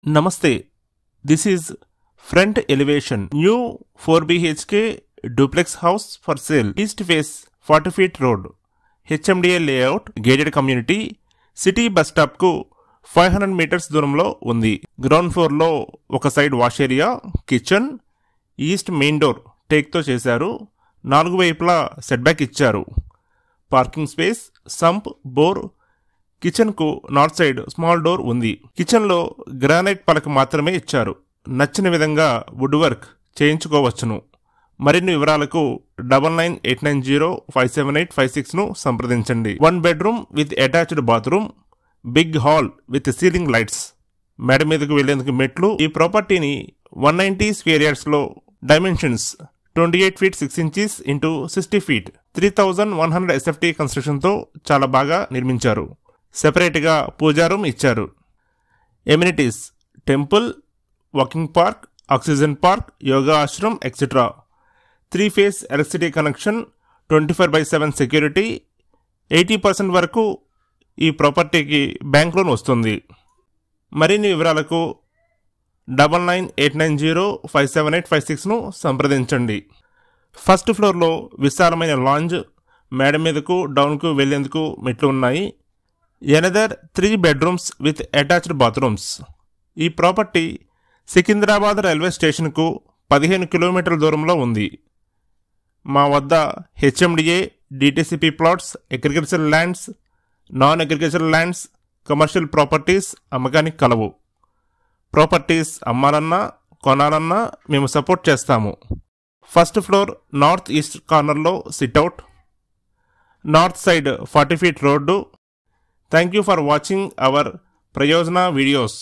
Namaste. This is front elevation. New 4 BHK duplex house for sale. East face 40 feet road. HMDA layout. Gated community. City bus stop ku 500 meters దూరంలో ఉంది. Ground floor లో ఒక side wash area, kitchen, east main door take తో చేశారు. 4 వైపులా set back ఇచ్చారు. Parking space, sump, bore. Kitchen కు north side small door ఉంది. కిచెన్ లో గ్రానైట్ పలక మాత్రమే ఇచ్చారు. నచ్చిన విధంగా వుడ్ వర్క్ చేయించుకోవచ్చును. మరిన్ని వివరాలకు 9989057856 ను సంప్రదించండి. 1 bedroom with attached bathroom, big hall with ceiling lights, మేడ మీదకు వెళ్లేందుకు మెట్లు. ఈ ప్రాపర్టీని 190 స్క్వేర్ యార్డ్స్ లో dimensions 28 feet 6 inches into 60 feet 3100 SFT construction తో చాలా బాగా నిర్మించారు. సెపరేట్ గా పూజా రూమ్ ఇచ్చారు. Amenities temple, walking park, oxygen park, yoga ashram etcetera. 3 phase electricity connection, 24/7 security. 80% వరకు ఈ ప్రాపర్టీకి బ్యాంక్ లోన్ వస్తుంది. మరిన్ని వివరాలకు 9989057856 ను సంప్రదించండి. ఫస్ట్ ఫ్లోర్లో విశాలమైన లాంజ్, మేడ మీదకు డౌన్కు వెళ్లేందుకు మెట్లు ఉన్నాయి. Another 3 bedrooms with attached bathrooms. ఈ ప్రాపర్టీ సికింద్రాబాద్ రైల్వే స్టేషన్కు 15 కిలోమీటర్ల దూరంలో ఉంది. మా వద్ద HMDA, DTCP plots, agriculture lands, non agriculture lands, commercial properties అమ్మకానికి కలవు. ప్రాపర్టీస్ అమ్మాలన్నా కొనాలన్నా మేము సపోర్ట్ చేస్తాము. ఫస్ట్ ఫ్లోర్ నార్త్ ఈస్ట్ కార్నర్లో sit-out, north side 40 feet road. Thank you for watching our ప్రయోజన వీడియోస్.